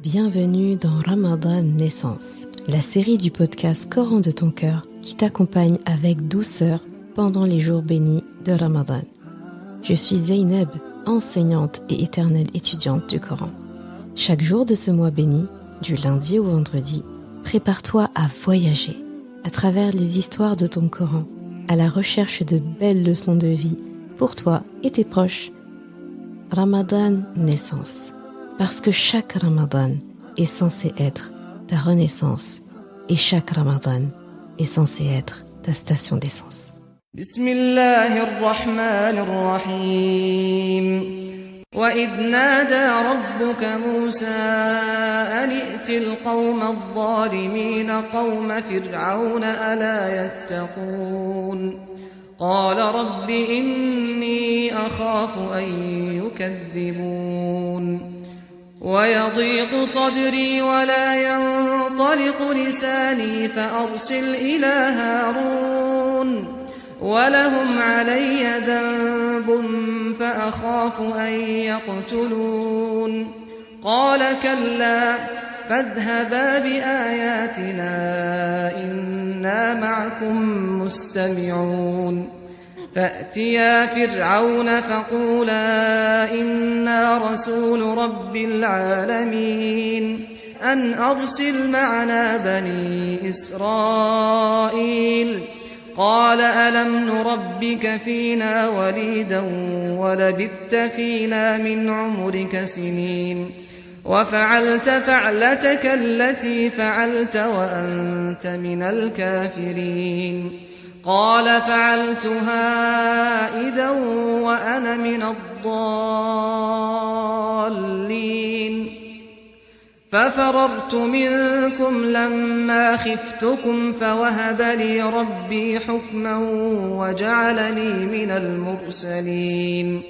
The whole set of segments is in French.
Bienvenue dans Ramadan Naissance, la série du podcast Coran de ton cœur qui t'accompagne avec douceur pendant les jours bénis de Ramadan. Je suis Zeynep, enseignante et éternelle étudiante du Coran. Chaque jour de ce mois béni, du lundi au vendredi, prépare-toi à voyager à travers les histoires de ton Coran, à la recherche de belles leçons de vie pour toi et tes proches. Ramadan Naissance, parce que chaque Ramadan est censé être ta renaissance et chaque Ramadan est censé être ta station d'essence. Bismillahirrahmanirrahim. وإذ نادى ربك موسى أن ائت القوم الظالمين قوم فرعون ألا يتقون قال رب إني أخاف أن يكذبون ويضيق صدري ولا ينطلق لساني فأرسل إلى هارون ولهم علي ذنب فأخاف أن يقتلون قال كلا فاذهبا بآياتنا إنا معكم مستمعون فأتيا فرعون فقولا إنا رسول رب العالمين أن أرسل معنا بني إسرائيل قال ألم نربك فينا وليدا ولبثت فينا من عمرك سنين وفعلت فعلتك التي فعلت وأنت من الكافرين قال فعلتها إذا وأنا من الضالين ففررت منكم لما خفتكم فوهب لي ربي حكما وجعلني من المرسلين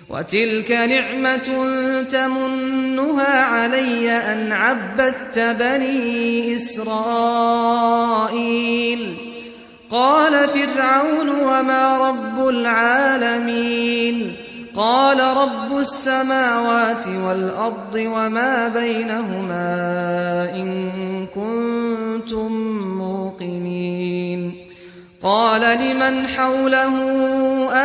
وتلك نعمة تمنها علي أن عبدت بني إسرائيل قال فرعون وما رب العالمين قال رب السماوات والأرض وما بينهما إن كنتم موقنين قال لمن حوله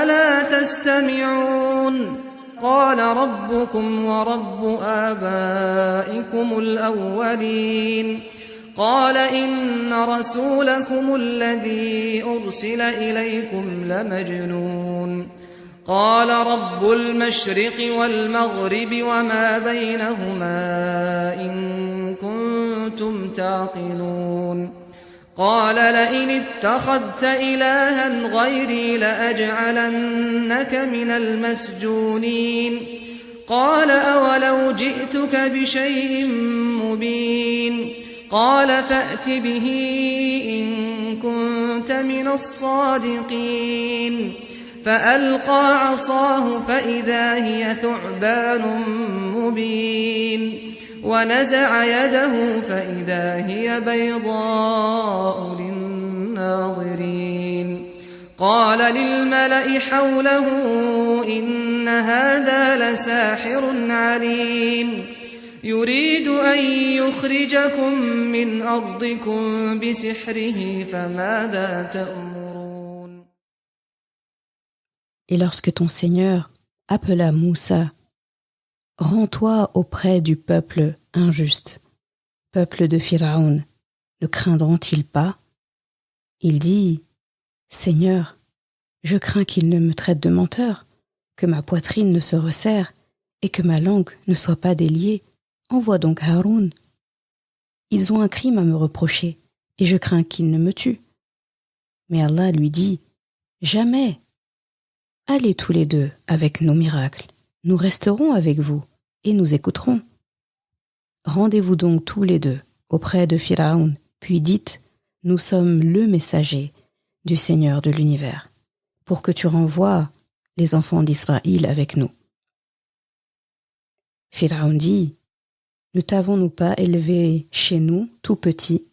ألا تستمعون قال ربكم ورب آبائكم الأولين قال إن رسولكم الذي أرسل إليكم لمجنون قال رب المشرق والمغرب وما بينهما إن كنتم تعقلون قال لئن اتخذت إلها غيري لأجعلنك من المسجونين قال أولو جئتك بشيء مبين قال فأت به إن كنت من الصادقين فألقى عصاه فإذا هي ثعبان مبين ونزع يده فإذا هي بيضاء للناظرين قال للملأ حوله إن هذا لساحر عليم يريد أن يخرجكم من أرضكم بسحره فماذا تأمرون. Et lorsque ton Seigneur appela Moussa, « Rends-toi auprès du peuple injuste, peuple de Pharaon, ne craindront-ils pas ?» Il dit, « Seigneur, je crains qu'il ne me traite de menteur, que ma poitrine ne se resserre et que ma langue ne soit pas déliée. Envoie donc Haroun. Ils ont un crime à me reprocher et je crains qu'ils ne me tuent. » Mais Allah lui dit, « Jamais. Allez tous les deux avec nos miracles, nous resterons avec vous et nous écouterons. Rendez-vous donc tous les deux auprès de Pharaon, puis dites, nous sommes le messager du Seigneur de l'univers, pour que tu renvoies les enfants d'Israël avec nous. Pharaon dit, ne t'avons-nous pas élevé chez nous tout petit,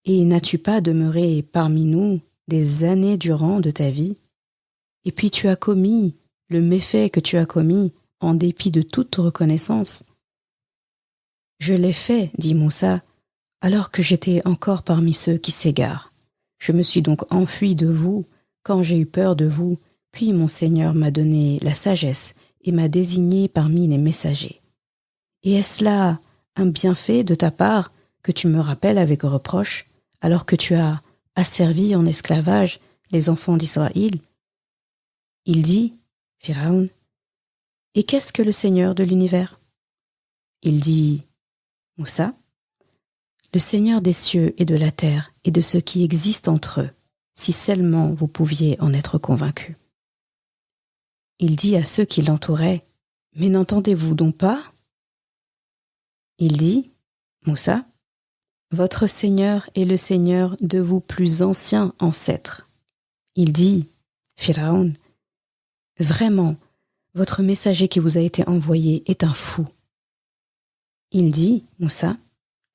et n'as-tu pas demeuré parmi nous des années durant de ta vie? Et puis tu as commis le méfait que tu as commis en dépit de toute reconnaissance. Je l'ai fait, dit Moussa, alors que j'étais encore parmi ceux qui s'égarent. Je me suis donc enfui de vous quand j'ai eu peur de vous, puis mon Seigneur m'a donné la sagesse et m'a désigné parmi les messagers. Et est-ce là un bienfait de ta part que tu me rappelles avec reproche, alors que tu as asservi en esclavage les enfants d'Israël? Il dit, Pharaon, et qu'est-ce que le Seigneur de l'univers? Il dit, Moussa, le Seigneur des cieux et de la terre et de ce qui existe entre eux, si seulement vous pouviez en être convaincus. Il dit à ceux qui l'entouraient, mais n'entendez-vous donc pas? Il dit, Moussa, votre Seigneur est le Seigneur de vos plus anciens ancêtres. Il dit, Pharaon, vraiment, votre messager qui vous a été envoyé est un fou. Il dit, Moussa,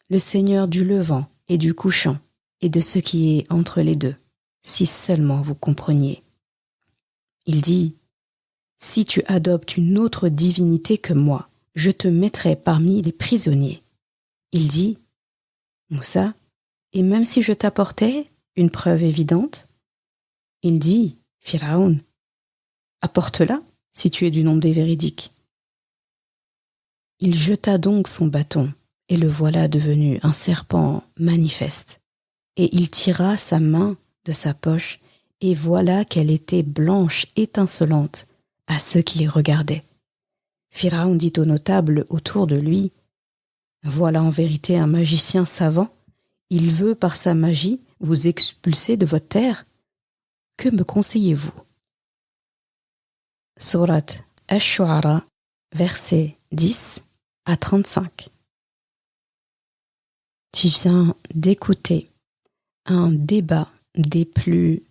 le Seigneur du levant et du couchant et de ce qui est entre les deux, si seulement vous compreniez. Il dit, si tu adoptes une autre divinité que moi, je te mettrai parmi les prisonniers. Il dit, Moussa, et même si je t'apportais une preuve évidente? Il dit, Pharaon, apporte-la si tu es du nombre des véridiques. Il jeta donc son bâton, et le voilà devenu un serpent manifeste. Et il tira sa main de sa poche, et voilà qu'elle était blanche, étincelante, à ceux qui regardaient. Pharaon dit aux notables autour de lui, « Voilà en vérité un magicien savant. Il veut par sa magie vous expulser de votre terre. Que me conseillez-vous » Sourate Ash-Shu'ara, versets 10 à 35. Tu viens d'écouter un débat des plus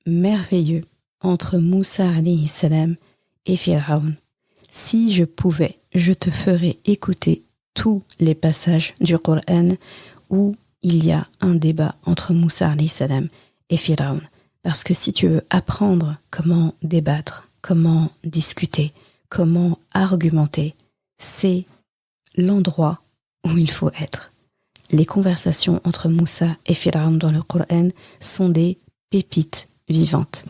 merveilleux entre Moussa alayhi salam et Pharaon. Si je pouvais, je te ferais écouter tous les passages du Coran où il y a un débat entre Moussa alayhi salam et Pharaon. Parce que si tu veux apprendre comment débattre, comment discuter, comment argumenter, c'est l'endroit où il faut être. Les conversations entre Moussa et Pharaon dans le Coran sont des pépites vivantes.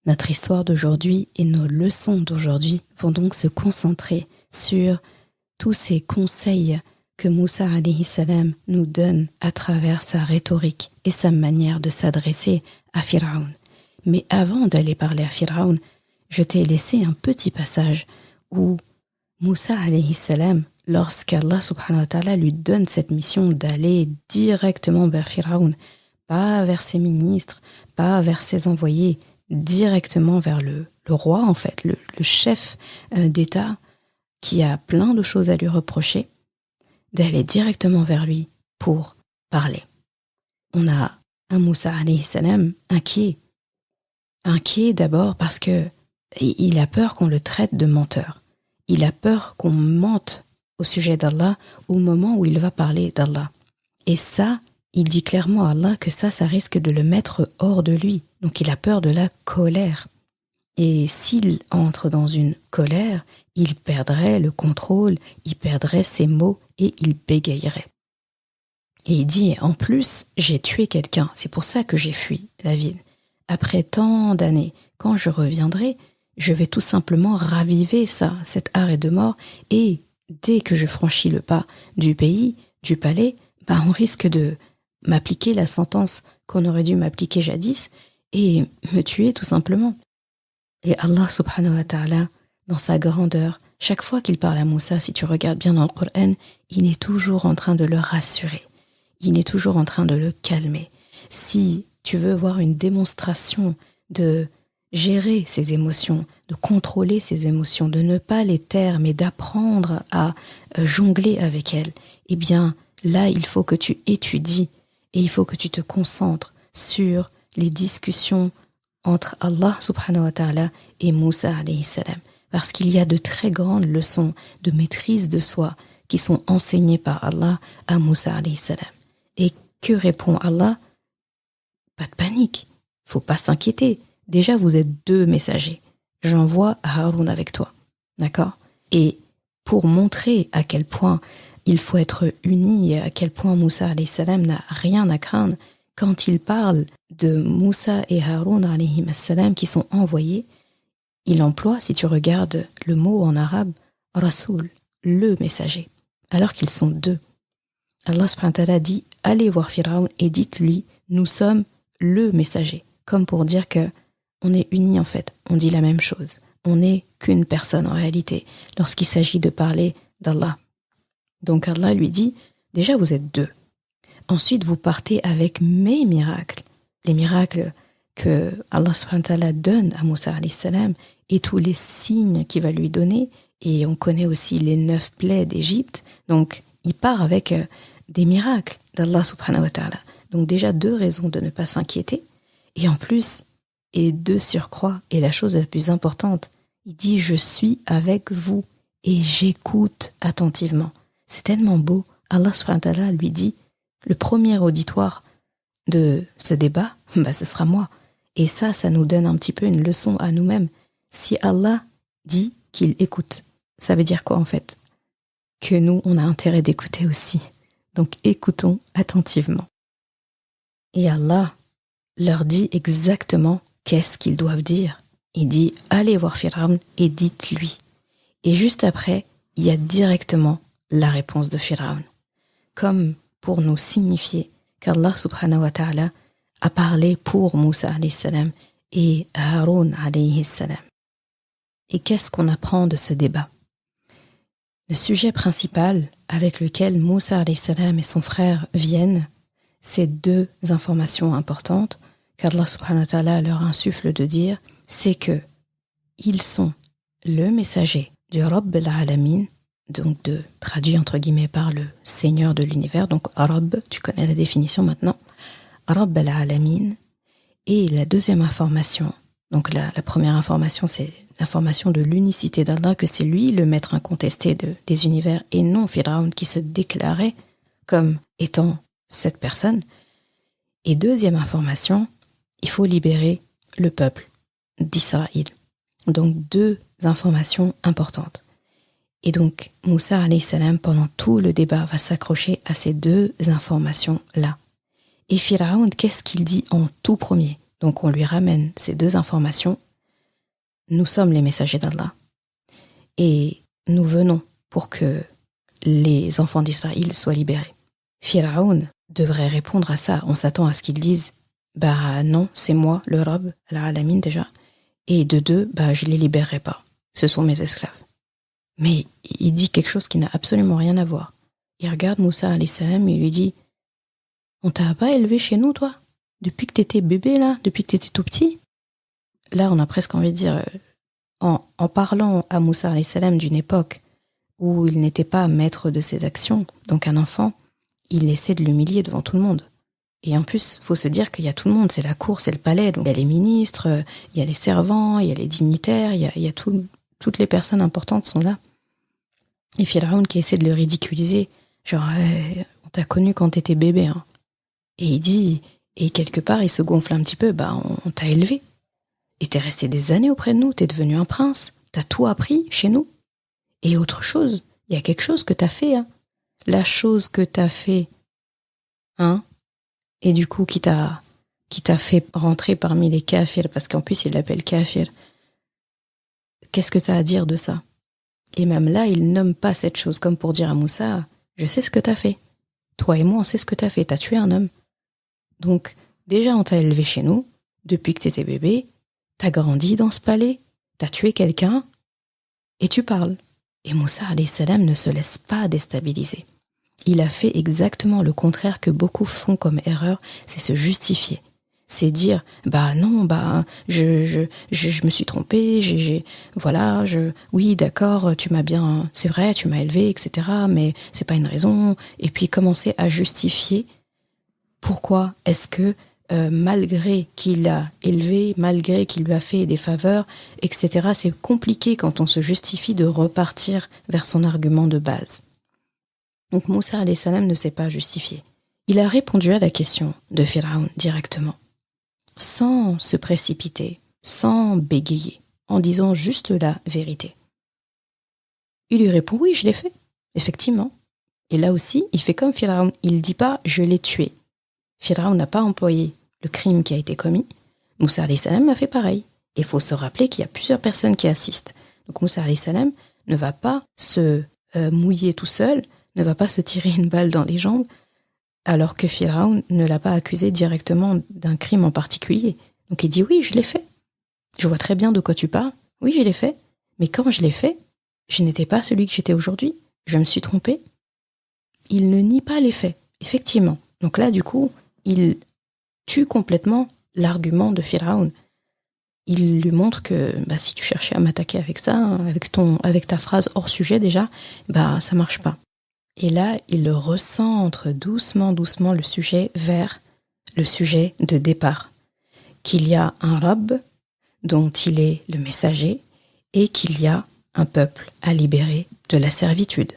Notre histoire d'aujourd'hui et nos leçons d'aujourd'hui vont donc se concentrer sur tous ces conseils que Moussa alayhi salam nous donne à travers sa rhétorique et sa manière de s'adresser à Pharaon. Mais avant d'aller parler à Pharaon, je t'ai laissé un petit passage où Moussa alayhi salam, lorsqu'Allah subhanahu wa ta'ala lui donne cette mission d'aller directement vers Pharaon, pas vers ses ministres, pas vers ses envoyés, directement vers le roi en fait, le chef d'État qui a plein de choses à lui reprocher, d'aller directement vers lui pour parler. On a un Moussa alayhi salam inquiet. Inquiet d'abord parce que il a peur qu'on le traite de menteur. Il a peur qu'on mente au sujet d'Allah au moment où il va parler d'Allah. Et ça, il dit clairement à Allah que ça risque de le mettre hors de lui. Donc il a peur de la colère. Et s'il entre dans une colère, il perdrait le contrôle, il perdrait ses mots et il bégayerait. Et il dit, en plus, j'ai tué quelqu'un, c'est pour ça que j'ai fui la ville. Après tant d'années, quand je reviendrai, je vais tout simplement raviver ça, cet arrêt de mort, et dès que je franchis le pas du pays, du palais, on risque de m'appliquer la sentence qu'on aurait dû m'appliquer jadis et me tuer tout simplement. Et Allah subhanahu wa ta'ala, dans sa grandeur, chaque fois qu'il parle à Moussa, si tu regardes bien dans le Coran, il est toujours en train de le rassurer. Il est toujours en train de le calmer. Si tu veux voir une démonstration de gérer ses émotions, de contrôler ses émotions, de ne pas les taire, mais d'apprendre à jongler avec elles, eh bien, là, il faut que tu étudies et il faut que tu te concentres sur les discussions entre Allah subhanahu wa ta'ala et Moussa alayhi salam. Parce qu'il y a de très grandes leçons de maîtrise de soi qui sont enseignées par Allah à Moussa alayhi salam. Et que répond Allah? Pas de panique, faut pas s'inquiéter. Déjà, vous êtes 2 messagers. J'envoie Haroun avec toi, d'accord? Et pour montrer à quel point il faut être uni et à quel point Moussa alayhi salam n'a rien à craindre, quand il parle de Moussa et Haroun alayhi salam qui sont envoyés, il emploie, si tu regardes le mot en arabe, Rasoul, le messager, alors qu'ils sont deux. Allah subhanahu wa ta'ala dit « Allez voir Firaoun et dites-lui, nous sommes le messager », comme pour dire que on est unis en fait, on dit la même chose. On n'est qu'une personne en réalité, lorsqu'il s'agit de parler d'Allah. Donc Allah lui dit, déjà vous êtes deux. Ensuite vous partez avec mes miracles, les miracles que Allah subhanahu wa ta'ala donne à Moussa alayhi salam et tous les signes qu'il va lui donner. Et on connaît aussi les 9 plaies d'Égypte. Donc il part avec des miracles d'Allah subhanahu wa ta'ala. Donc déjà 2 raisons de ne pas s'inquiéter. Et en plus, et de surcroît, et la chose la plus importante, il dit « Je suis avec vous et j'écoute attentivement ». C'est tellement beau. Allah subhanahu wa ta'ala lui dit « Le premier auditoire de ce débat, ce sera moi ». Et ça nous donne un petit peu une leçon à nous-mêmes. Si Allah dit qu'il écoute, ça veut dire quoi en fait? Que nous, on a intérêt d'écouter aussi. Donc écoutons attentivement. Et Allah leur dit exactement qu'est-ce qu'ils doivent dire. Il dit « Allez voir Firaoun et dites-lui ». Et juste après, il y a directement la réponse de Firaoun. Comme pour nous signifier qu'Allah subhanahu wa ta'ala a parlé pour Moussa alayhi salam et Haroun alayhi salam. Et qu'est-ce qu'on apprend de ce débat? Le sujet principal avec lequel Moussa alayhi salam et son frère viennent, c'est 2 informations importantes qu'Allah subhanahu wa ta'ala leur insuffle de dire, c'est que ils sont le messager du Rabb al-Alamin, donc traduit entre guillemets par le Seigneur de l'univers, donc Rabb, tu connais la définition maintenant, Rabb al-Alamin. Et la deuxième information, donc la première information, c'est l'information de l'unicité d'Allah, que c'est lui le maître incontesté des univers et non Firaoun qui se déclarait comme étant cette personne. Et deuxième information, il faut libérer le peuple d'Israël. Donc 2 informations importantes. Et donc Moussa alayhi salam, pendant tout le débat, va s'accrocher à ces 2 informations-là. Et Firaoun, qu'est-ce qu'il dit en tout premier? Donc on lui ramène ces 2 informations. Nous sommes les messagers d'Allah. Et nous venons pour que les enfants d'Israël soient libérés. Firaoun devrait répondre à ça. On s'attend à ce qu'ils disent non, c'est moi, le Rabb, al-Alamin déjà. Et de 2, je les libérerai pas. Ce sont mes esclaves. Mais il dit quelque chose qui n'a absolument rien à voir. Il regarde Moussa alayhi salam et il lui dit « On t'a pas élevé chez nous, toi? Depuis que t'étais bébé, là? Depuis que t'étais tout petit ?» Là, on a presque envie de dire, en parlant à Moussa alayhi salam d'une époque où il n'était pas maître de ses actions, donc un enfant, il essaie de l'humilier devant tout le monde. Et en plus, il faut se dire qu'il y a tout le monde, c'est la cour, c'est le palais, donc il y a les ministres, il y a les servants, il y a les dignitaires, il y a toutes les personnes importantes sont là. Et Firaoun qui essaie de le ridiculiser, genre on t'a connu quand t'étais bébé, hein. Et il dit, et quelque part il se gonfle un petit peu, on t'a élevé. Et t'es resté des années auprès de nous, t'es devenu un prince, t'as tout appris chez nous. Et autre chose, il y a quelque chose que t'as fait, hein. La chose que t'as fait, hein, et du coup qui t'a fait rentrer parmi les kafirs, parce qu'en plus il l'appelle kafir. Qu'est-ce que t'as à dire de ça? Et même là, il nomme pas cette chose, comme pour dire à Moussa, je sais ce que t'as fait. Toi et moi, on sait ce que t'as fait, t'as tué un homme. Donc, déjà on t'a élevé chez nous, depuis que t'étais bébé, t'as grandi dans ce palais, t'as tué quelqu'un, et tu parles. Et Moussa alayhi salam ne se laisse pas déstabiliser. Il a fait exactement le contraire que beaucoup font comme erreur, c'est se justifier. C'est dire, non, je me suis trompé, oui, d'accord, tu m'as bien, c'est vrai, tu m'as élevé, etc., mais c'est pas une raison. Et puis commencer à justifier pourquoi est-ce que, malgré qu'il l'a élevé, malgré qu'il lui a fait des faveurs, etc., c'est compliqué quand on se justifie de repartir vers son argument de base. Donc Moussa alayhi salam ne s'est pas justifié. Il a répondu à la question de Firaoun directement, sans se précipiter, sans bégayer, en disant juste la vérité. Il lui répond, oui, je l'ai fait, effectivement. Et là aussi, il fait comme Pharaon. Il ne dit pas, je l'ai tué. Pharaon n'a pas employé le crime qui a été commis. Moussa alayhi salam a fait pareil. Et il faut se rappeler qu'il y a plusieurs personnes qui assistent. Donc Moussa alayhi salam ne va pas se mouiller tout seul, ne va pas se tirer une balle dans les jambes, alors que Pharaon ne l'a pas accusé directement d'un crime en particulier. Donc il dit, oui, je l'ai fait. Je vois très bien de quoi tu parles. Oui, je l'ai fait. Mais quand je l'ai fait, je n'étais pas celui que j'étais aujourd'hui. Je me suis trompé. Il ne nie pas les faits, effectivement. Donc là, du coup, il tue complètement l'argument de Pharaon. Il lui montre que si tu cherchais à m'attaquer avec ça, avec ta phrase hors sujet déjà, ça marche pas. Et là, il recentre doucement le sujet vers le sujet de départ. Qu'il y a un Rabb dont il est le messager et qu'il y a un peuple à libérer de la servitude.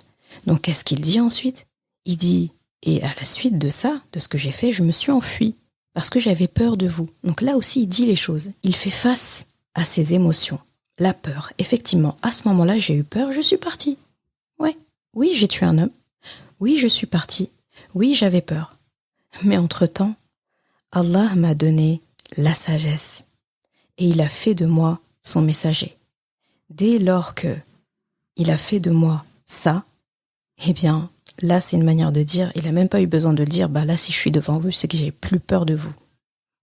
Donc qu'est-ce qu'il dit ensuite ? Il dit, et à la suite de ça, de ce que j'ai fait, je me suis enfui parce que j'avais peur de vous. Donc là aussi, il dit les choses. Il fait face à ses émotions. La peur. Effectivement, à ce moment-là, j'ai eu peur, je suis parti. Ouais. Oui, j'ai tué un homme. Oui, je suis parti. Oui, j'avais peur. Mais entre-temps, Allah m'a donné la sagesse. Et il a fait de moi son messager. Dès lors que il a fait de moi ça, eh bien, là, c'est une manière de dire, il n'a même pas eu besoin de le dire, là, si je suis devant vous, c'est que j'ai plus peur de vous.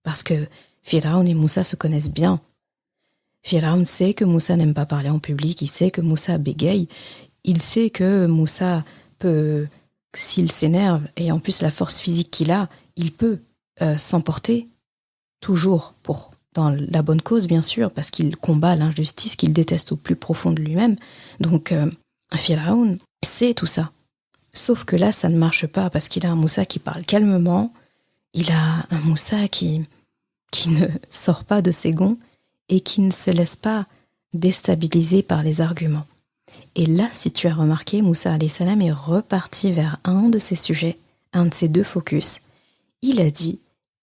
Parce que Pharaon et Moussa se connaissent bien. Pharaon sait que Moussa n'aime pas parler en public, il sait que Moussa bégaye, il sait que Moussa peut, s'il s'énerve, et en plus la force physique qu'il a, il peut s'emporter, toujours dans la bonne cause, bien sûr, parce qu'il combat l'injustice qu'il déteste au plus profond de lui-même. Donc, Pharaon sait tout ça. Sauf que là, ça ne marche pas parce qu'il a un Moussa qui parle calmement, il a un Moussa qui ne sort pas de ses gonds et qui ne se laisse pas déstabiliser par les arguments. Et là, si tu as remarqué, Moussa alayhi salam est reparti vers un de ses sujets, un de ses deux focus. Il a dit,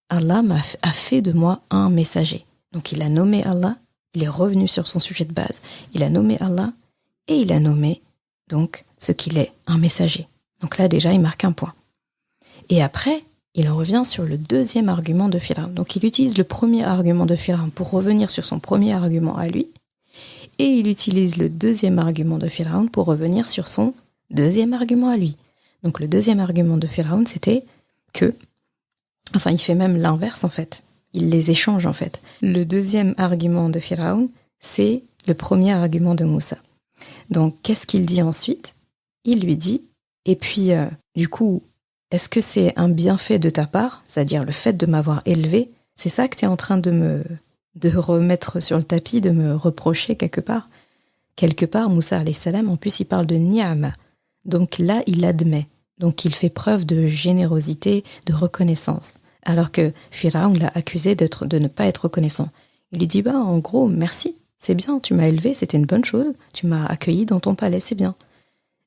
Allah a fait de moi un messager. Donc il a nommé Allah, il est revenu sur son sujet de base, il a nommé Allah et il a nommé donc ce qu'il est, un messager. Donc là, déjà, il marque un point. Et après, il revient sur le deuxième argument de Pharaon. Donc il utilise le premier argument de Pharaon pour revenir sur son premier argument à lui, et il utilise le deuxième argument de Pharaon pour revenir sur son deuxième argument à lui. Donc le deuxième argument de Pharaon, c'était que, enfin, il fait même l'inverse, en fait. Il les échange, en fait. Le deuxième argument de Pharaon, c'est le premier argument de Moussa. Donc, qu'est-ce qu'il dit ensuite ? Il lui dit, et puis, du coup, est-ce que c'est un bienfait de ta part, c'est-à-dire le fait de m'avoir élevé, c'est ça que tu es en train de remettre sur le tapis, de me reprocher quelque part ? Quelque part, Moussa alayhi salam, en plus, il parle de ni'ama. Donc là, il admet. Donc il fait preuve de générosité, de reconnaissance. Alors que Pharaon l'a accusé de ne pas être reconnaissant. Il lui dit, en gros, merci, c'est bien, tu m'as élevé, c'était une bonne chose, tu m'as accueilli dans ton palais, c'est bien.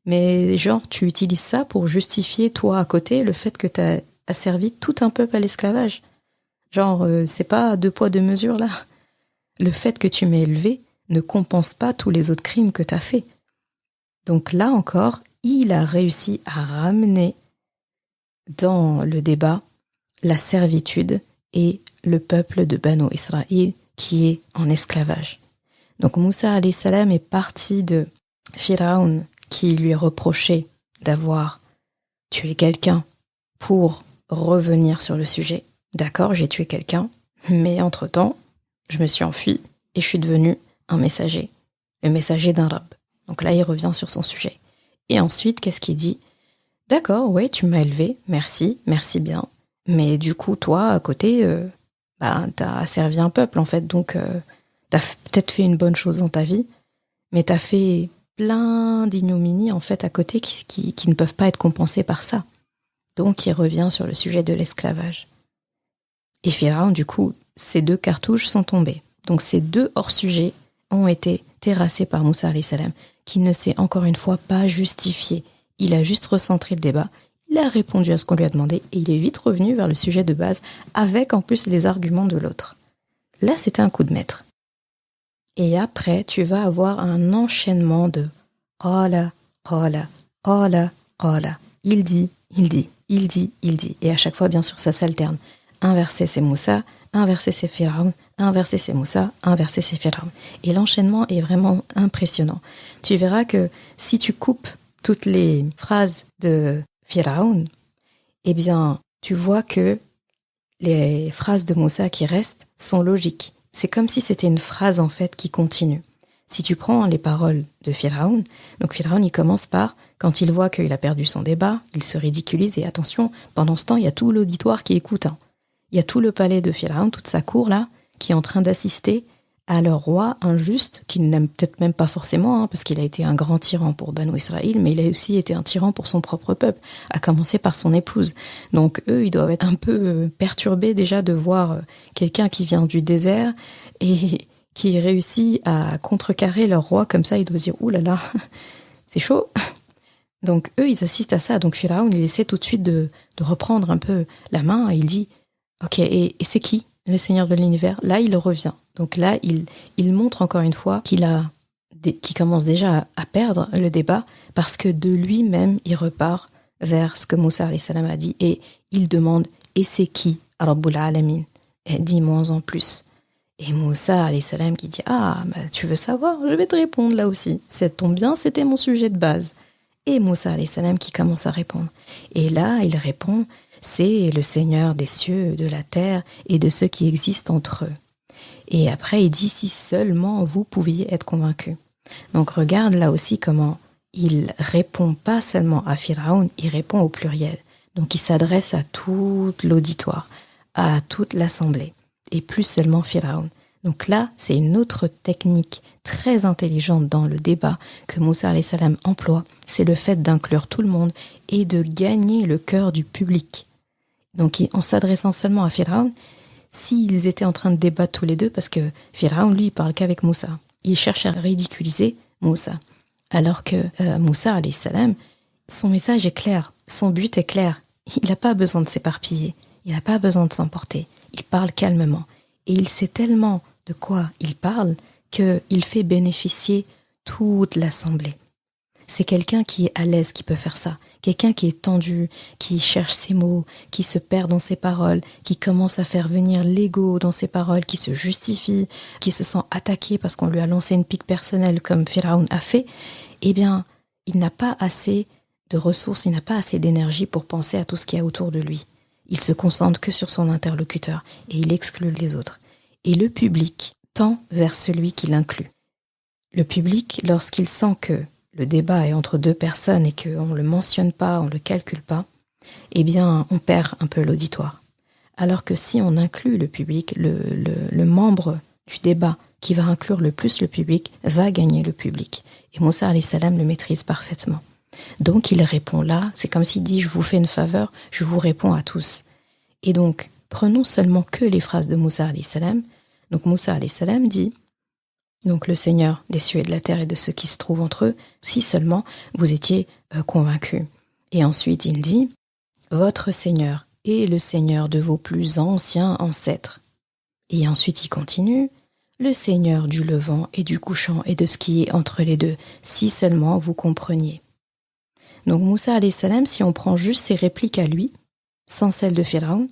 Mais genre, tu utilises ça pour justifier, toi, à côté, le fait que tu as asservi tout un peuple à l'esclavage. Genre, c'est pas deux poids, deux mesures, là. Le fait que tu m'aies élevé ne compense pas tous les autres crimes que tu as faits. Donc là encore, il a réussi à ramener dans le débat la servitude et le peuple de Banu Israël qui est en esclavage. Donc Moussa alayhi salam est parti de Pharaon qui lui reprochait d'avoir tué quelqu'un pour revenir sur le sujet. D'accord, j'ai tué quelqu'un, mais entre-temps, je me suis enfui et je suis devenu un messager, le messager d'un Rabb. Donc là, il revient sur son sujet. Et ensuite, qu'est-ce qu'il dit ? D'accord, ouais, tu m'as élevé, merci bien. Mais du coup, toi, à côté, t'as servi un peuple, en fait. Donc, t'as peut-être fait une bonne chose dans ta vie, mais t'as fait plein d'ignominies, en fait, à côté qui ne peuvent pas être compensées par ça. Donc, il revient sur le sujet de l'esclavage. Et Pharaon, du coup, ces deux cartouches sont tombées. Donc, ces deux hors-sujets ont été terrassés par Moussa alayhi salam, qui ne s'est encore une fois pas justifié. Il a juste recentré le débat, il a répondu à ce qu'on lui a demandé et il est vite revenu vers le sujet de base avec en plus les arguments de l'autre. Là, c'était un coup de maître. Et après, tu vas avoir un enchaînement de qala, qala, qala, qala. Il dit. Et à chaque fois, bien sûr, ça s'alterne. Un verset, c'est Moussa, un verset, c'est Firaun, un verset, c'est Moussa, un verset, c'est Firaun. Et l'enchaînement est vraiment impressionnant. Tu verras que si tu coupes toutes les phrases de Firaun, eh bien, tu vois que les phrases de Moussa qui restent sont logiques. C'est comme si c'était une phrase, en fait, qui continue. Si tu prends les paroles de Firaun, donc Firaun, il commence par, quand il voit qu'il a perdu son débat, il se ridiculise, et attention, pendant ce temps, il y a tout l'auditoire qui écoute. Il y a tout le palais de Firaun, toute sa cour, là, qui est en train d'assister à leur roi injuste, qu'il n'aime peut-être même pas forcément, parce qu'il a été un grand tyran pour Banu Israël, mais il a aussi été un tyran pour son propre peuple, à commencer par son épouse. Donc eux, ils doivent être un peu perturbés déjà de voir quelqu'un qui vient du désert et qui réussit à contrecarrer leur roi comme ça. Ils doivent se dire « Ouh là là, c'est chaud !» Donc eux, ils assistent à ça. Donc Firaun, il essaie tout de suite de reprendre un peu la main et il dit « Ok, et c'est qui le Seigneur de l'univers ?» Là, il revient. Donc là, il montre encore une fois qu'il commence déjà à perdre le débat parce que de lui-même, il repart vers ce que Moussa alayhi salam a dit et il demande « Et c'est qui Rabbul Alamin ?» Dis-moi en plus. Et Moussa alayhi salam qui dit « Ah, bah, tu veux savoir? Je vais te répondre là aussi. Ça tombe bien, c'était mon sujet de base. » Et Moussa alayhi salam qui commence à répondre. Et là, il répond « C'est le Seigneur des cieux, de la terre et de ceux qui existent entre eux. » Et après, il dit « Si seulement vous pouviez être convaincus. » Donc regarde là aussi comment il répond pas seulement à Firaun, il répond au pluriel. Donc il s'adresse à tout l'auditoire, à toute l'assemblée, et plus seulement Firaun. Donc là, c'est une autre technique très intelligente dans le débat que Moussa alayhi salam emploie, c'est le fait d'inclure tout le monde et de gagner le cœur du public. Donc en s'adressant seulement à Firaun, s'ils étaient en train de débattre tous les deux, parce que Firaun, lui, il parle qu'avec Moussa, il cherche à ridiculiser Moussa. Alors que Moussa alayhi salam, son message est clair, son but est clair, il n'a pas besoin de s'éparpiller, il n'a pas besoin de s'emporter, il parle calmement. Et il sait tellement de quoi il parle qu'il fait bénéficier toute l'assemblée. C'est quelqu'un qui est à l'aise qui peut faire ça. Quelqu'un qui est tendu, qui cherche ses mots, qui se perd dans ses paroles, qui commence à faire venir l'ego dans ses paroles, qui se justifie, qui se sent attaqué parce qu'on lui a lancé une pique personnelle comme Firaun a fait. Eh bien, il n'a pas assez de ressources, il n'a pas assez d'énergie pour penser à tout ce qu'il y a autour de lui. Il se concentre que sur son interlocuteur et il exclut les autres. Et le public tend vers celui qui l'inclut. Le public, lorsqu'il sent que le débat est entre deux personnes et qu'on ne le mentionne pas, on ne le calcule pas, eh bien, on perd un peu l'auditoire. Alors que si on inclut le public, le membre du débat qui va inclure le plus le public va gagner le public. Et Moussa alayhi salam le maîtrise parfaitement. Donc il répond là, c'est comme s'il dit « je vous fais une faveur, je vous réponds à tous ». Et donc, prenons seulement que les phrases de Moussa alayhi salam. Donc Moussa alayhi salam dit, donc le Seigneur des cieux et de la terre et de ceux qui se trouvent entre eux, si seulement vous étiez convaincus. Et ensuite il dit, votre Seigneur est le Seigneur de vos plus anciens ancêtres. Et ensuite il continue, le Seigneur du levant et du couchant et de ce qui est entre les deux, si seulement vous compreniez. Donc Moussa alayhi salam, si on prend juste ses répliques à lui, sans celle de Firaun,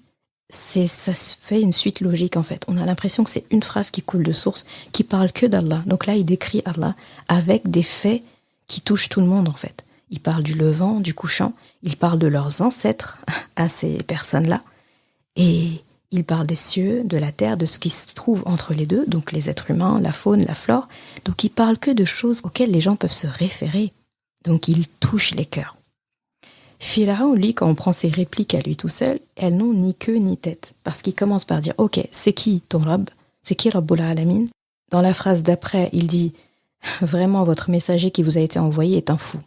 ça se fait une suite logique en fait. On a l'impression que c'est une phrase qui coule de source, qui parle que d'Allah. Donc là, il décrit Allah avec des faits qui touchent tout le monde en fait. Il parle du levant, du couchant, il parle de leurs ancêtres à ces personnes-là, et il parle des cieux, de la terre, de ce qui se trouve entre les deux, donc les êtres humains, la faune, la flore. Donc il parle que de choses auxquelles les gens peuvent se référer. Donc il touche les cœurs. Firaun, lui, quand on prend ses répliques à lui tout seul, elles n'ont ni queue ni tête. Parce qu'il commence par dire « Ok, c'est qui ton Rabb? C'est qui Rabbul Alamin ?» Dans la phrase d'après, il dit « Vraiment, votre messager qui vous a été envoyé est un fou. »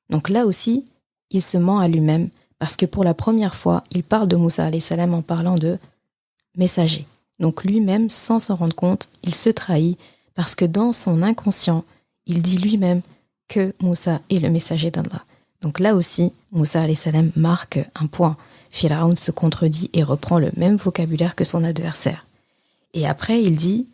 Donc là aussi, il se ment à lui-même, parce que pour la première fois, il parle de Moussa alayhi salam en parlant de messager. Donc lui-même, sans s'en rendre compte, il se trahit, parce que dans son inconscient, il dit lui-même que Moussa est le messager d'Allah. Donc là aussi, Moussa alayhi salam marque un point. Firaun se contredit et reprend le même vocabulaire que son adversaire. Et après, il dit,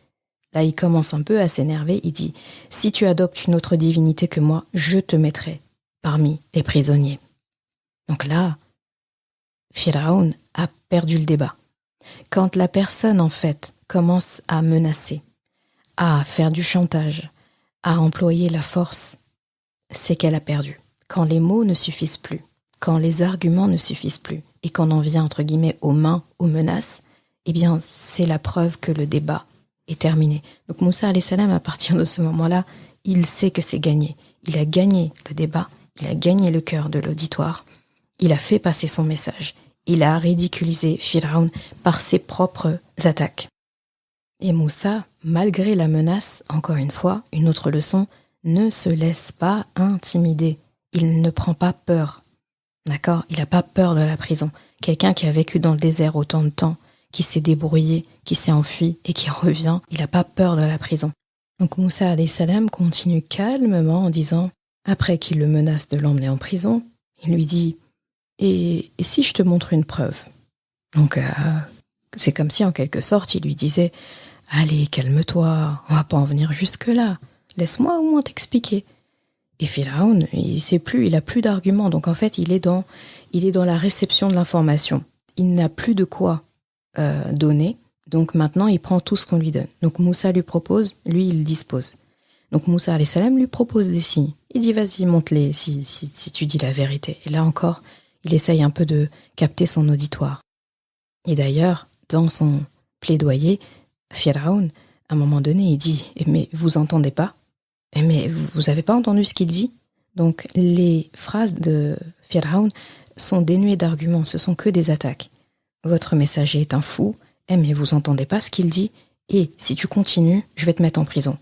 Là, il commence un peu à s'énerver. Il dit, si tu adoptes une autre divinité que moi, je te mettrai parmi les prisonniers. Donc là, Pharaon a perdu le débat. Quand la personne, en fait, commence à menacer, à faire du chantage, à employer la force, c'est qu'elle a perdu. Quand les mots ne suffisent plus, quand les arguments ne suffisent plus, et qu'on en vient, entre guillemets, aux mains, aux menaces, eh bien, c'est la preuve que le débat est terminé. Donc Moussa alayhi salam, à partir de ce moment-là, il sait que c'est gagné. Il a gagné le débat, il a gagné le cœur de l'auditoire, il a fait passer son message, il a ridiculisé Pharaon par ses propres attaques. Et Moussa, malgré la menace, encore une fois, une autre leçon, ne se laisse pas intimider. Il ne prend pas peur. D'accord ? Il n'a pas peur de la prison. Quelqu'un qui a vécu dans le désert autant de temps, qui s'est débrouillé, qui s'est enfui et qui revient, il n'a pas peur de la prison. Donc Moussa alayhi salam continue calmement en disant, après qu'il le menace de l'emmener en prison, il lui dit « Et si je te montre une preuve ?» Donc c'est comme si en quelque sorte il lui disait « Allez, calme-toi, on va pas en venir jusque-là, laisse-moi au moins t'expliquer. » Et Pharaon, il sait plus, il a plus d'arguments, donc en fait il est dans la réception de l'information. Il n'a plus de quoi donner, donc maintenant il prend tout ce qu'on lui donne. Donc Moussa lui propose, lui il dispose. Donc Moussa alayhi salam lui propose des signes. Il dit vas-y, montre-les si tu dis la vérité. Et là encore, il essaye un peu de capter son auditoire. Et d'ailleurs, dans son plaidoyer, Pharaon, à un moment donné, il dit « Mais vous entendez pas ? Mais vous avez pas entendu ce qu'il dit ?» Donc les phrases de Pharaon sont dénuées d'arguments, ce sont que des attaques. Votre messager est un fou, mais vous entendez pas ce qu'il dit, et si tu continues, je vais te mettre en prison.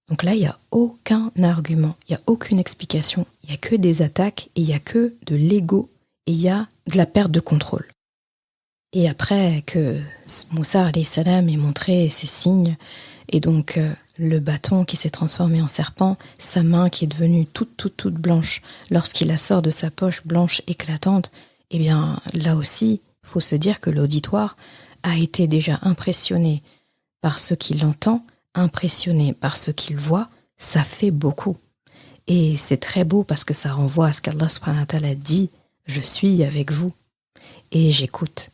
Donc là, il n'y a aucun argument, il n'y a aucune explication, il n'y a que des attaques, et il n'y a que de l'ego, et il y a de la perte de contrôle. Et après que Moussa alayhi salam ait montré ses signes, et donc le bâton qui s'est transformé en serpent, sa main qui est devenue toute blanche, lorsqu'il la sort de sa poche blanche éclatante, eh bien là aussi, il faut se dire que l'auditoire a été déjà impressionné par ce qu'il entend, impressionné par ce qu'il voit, ça fait beaucoup. Et c'est très beau parce que ça renvoie à ce qu'Allah subhanahu wa ta'ala dit « Je suis avec vous et j'écoute ».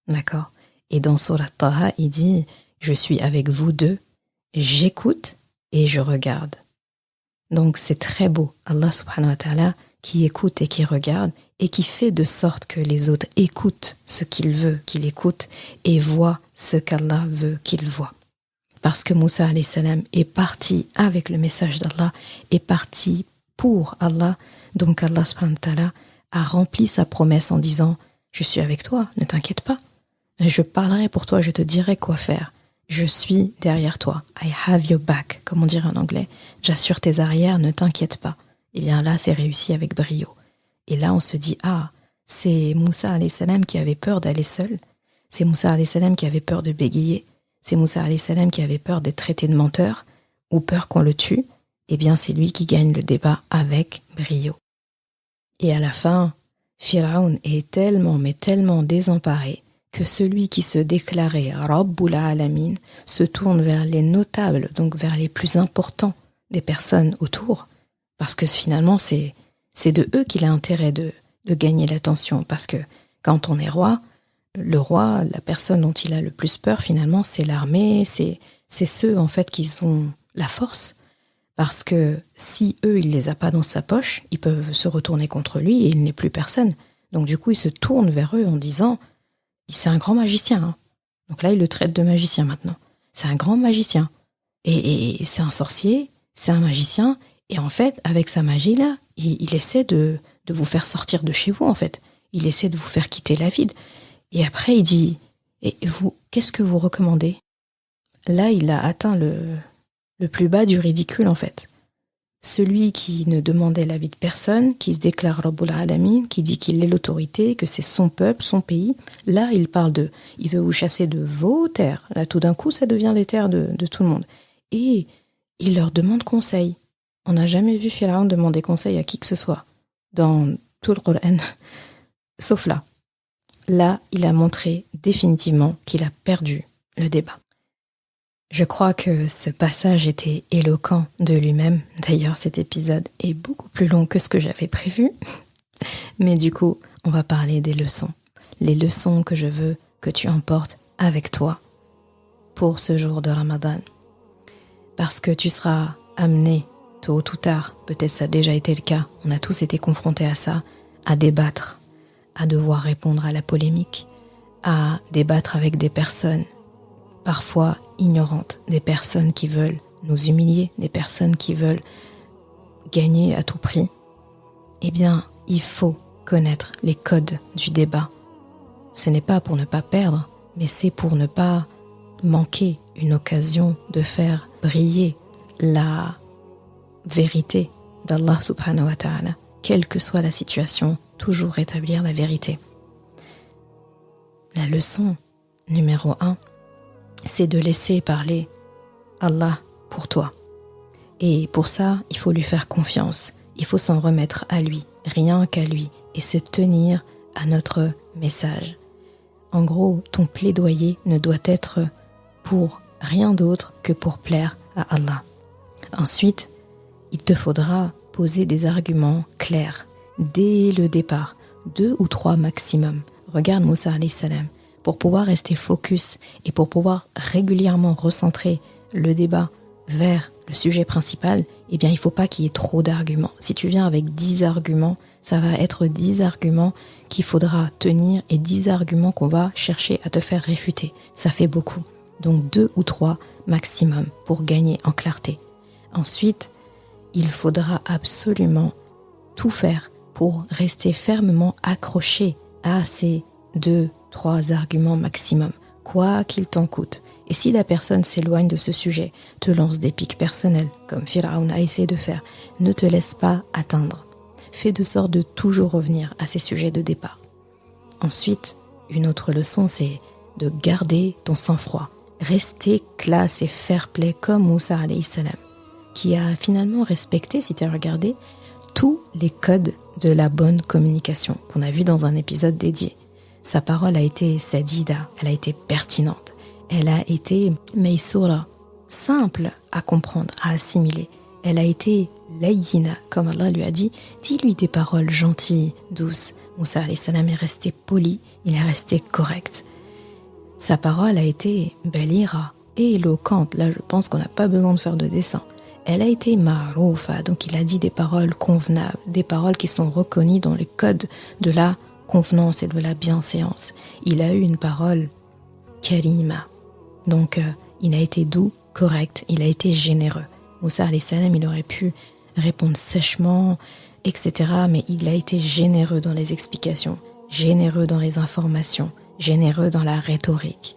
D'accord ? Et dans Surat Taha, il dit « Je suis avec vous deux, j'écoute et je regarde ». Donc c'est très beau, Allah subhanahu wa ta'ala qui écoute et qui regarde et qui fait de sorte que les autres écoutent ce qu'il veut qu'il écoute et voient ce qu'Allah veut qu'il voit. Parce que Moussa alayhi salam est parti avec le message d'Allah, est parti pour Allah, donc Allah subhanahu wa ta'ala a rempli sa promesse en disant « Je suis avec toi, ne t'inquiète pas, je parlerai pour toi, je te dirai quoi faire. Je suis derrière toi. I have your back, comme on dirait en anglais. J'assure tes arrières, ne t'inquiète pas. » Et bien là, c'est réussi avec brio. Et là, on se dit, ah, c'est Moussa alayhi salam qui avait peur d'aller seul. C'est Moussa alayhi salam qui avait peur de bégayer. C'est Moussa alayhi salam qui avait peur d'être traité de menteur ou peur qu'on le tue. Eh bien, c'est lui qui gagne le débat avec brio. Et à la fin, Pharaon est tellement, mais tellement désemparé que celui qui se déclarait Rabbul Alamin se tourne vers les notables, donc vers les plus importants des personnes autour, parce que finalement c'est de eux qu'il a intérêt de gagner l'attention, parce que quand on est roi, le roi, la personne dont il a le plus peur finalement, c'est l'armée, c'est ceux en fait qui ont la force, parce que si eux il les a pas dans sa poche, ils peuvent se retourner contre lui et il n'est plus personne. Donc du coup il se tourne vers eux en disant c'est un grand magicien, hein. Donc là, il le traite de magicien maintenant. C'est un grand magicien. Et c'est un sorcier, c'est un magicien. Et en fait, avec sa magie-là, il essaie de vous faire sortir de chez vous, en fait. Il essaie de vous faire quitter la ville. Et après, il dit, et vous, qu'est-ce que vous recommandez ? Là, il a atteint le plus bas du ridicule, en fait. Celui qui ne demandait l'avis de personne, qui se déclare Rabbul Alamin, qui dit qu'il est l'autorité, que c'est son peuple, son pays. Là, il veut vous chasser de vos terres. Là, tout d'un coup, ça devient les terres de tout le monde. Et il leur demande conseil. On n'a jamais vu Pharaon demander conseil à qui que ce soit dans tout le Coran, sauf là. Là, il a montré définitivement qu'il a perdu le débat. Je crois que ce passage était éloquent de lui-même. D'ailleurs, cet épisode est beaucoup plus long que ce que j'avais prévu. Mais du coup, on va parler des leçons. Les leçons que je veux que tu emportes avec toi pour ce jour de Ramadan. Parce que tu seras amené, tôt ou tard, peut-être ça a déjà été le cas, on a tous été confrontés à ça, à débattre, à devoir répondre à la polémique, à débattre avec des personnes parfois ignorantes, des personnes qui veulent nous humilier, des personnes qui veulent gagner à tout prix. Eh bien, il faut connaître les codes du débat. Ce n'est pas pour ne pas perdre, mais c'est pour ne pas manquer une occasion de faire briller la vérité d'Allah subhanahu wa ta'ala. Quelle que soit la situation, toujours rétablir la vérité. La leçon numéro 1, c'est de laisser parler Allah pour toi. Et pour ça, il faut lui faire confiance. Il faut s'en remettre à lui, rien qu'à lui, et se tenir à notre message. En gros, ton plaidoyer ne doit être pour rien d'autre que pour plaire à Allah. Ensuite, il te faudra poser des arguments clairs dès le départ, 2 ou 3 maximum. Regarde Moussa alayhi salam. Pour pouvoir rester focus et pour pouvoir régulièrement recentrer le débat vers le sujet principal, eh bien, il ne faut pas qu'il y ait trop d'arguments. Si tu viens avec 10 arguments, ça va être 10 arguments qu'il faudra tenir et 10 arguments qu'on va chercher à te faire réfuter. Ça fait beaucoup. Donc 2 ou 3 maximum pour gagner en clarté. Ensuite, il faudra absolument tout faire pour rester fermement accroché à ces 2-3 arguments maximum, quoi qu'il t'en coûte. Et si la personne s'éloigne de ce sujet, te lance des piques personnelles, comme Pharaon a essayé de faire, ne te laisse pas atteindre. Fais de sorte de toujours revenir à ces sujets de départ. Ensuite, une autre leçon, c'est de garder ton sang-froid. Rester classe et fair play comme Moussa alayhi salam, qui a finalement respecté, si tu as regardé, tous les codes de la bonne communication qu'on a vu dans un épisode dédié. Sa parole a été sadida, elle a été pertinente, elle a été maïsoura, simple à comprendre, à assimiler. Elle a été layina, comme Allah lui a dit, dis-lui des paroles gentilles, douces. Moussa alayhi salam est resté poli, il est resté correct. Sa parole a été balira, éloquente. Là, je pense qu'on n'a pas besoin de faire de dessin. Elle a été ma'roufa, donc il a dit des paroles convenables, des paroles qui sont reconnues dans les codes de la convenance et de la bienséance. Il a eu une parole karima, donc il a été doux, correct, il a été généreux. Moussa alayhi salam, il aurait pu répondre sèchement, etc. Mais il a été généreux dans les explications, généreux dans les informations, généreux dans la rhétorique.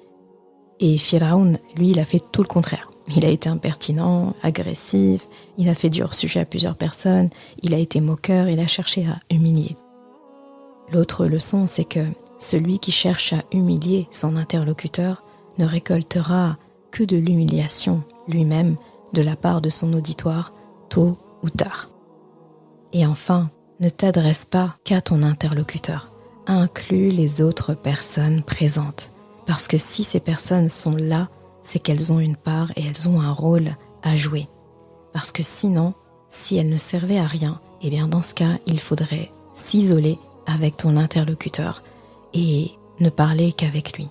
Et Pharaon, lui, il a fait tout le contraire. Il a été impertinent, agressif, il a fait du hors-sujet à plusieurs personnes, il a été moqueur, il a cherché à humilier. L'autre leçon, c'est que celui qui cherche à humilier son interlocuteur ne récoltera que de l'humiliation lui-même de la part de son auditoire, tôt ou tard. Et enfin, ne t'adresse pas qu'à ton interlocuteur. Inclus les autres personnes présentes. Parce que si ces personnes sont là, c'est qu'elles ont une part et elles ont un rôle à jouer. Parce que sinon, si elles ne servaient à rien, eh bien dans ce cas, il faudrait s'isoler avec ton interlocuteur et ne parler qu'avec lui.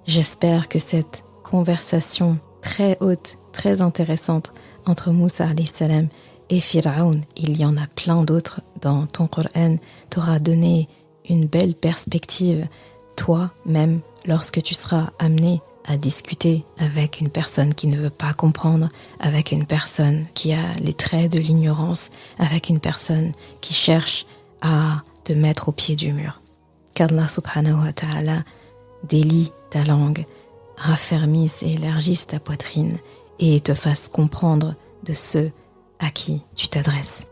J'espère que cette conversation très haute, très intéressante entre Moussa alayhi salam et Pharaon, il y en a plein d'autres dans ton Coran, t'aura donné une belle perspective, toi-même, lorsque tu seras amené à discuter avec une personne qui ne veut pas comprendre, avec une personne qui a les traits de l'ignorance, avec une personne qui cherche à te mettre au pied du mur. Qu'Allah subhanahu wa ta'ala délie ta langue, raffermisse et élargisse ta poitrine et te fasse comprendre de ceux à qui tu t'adresses.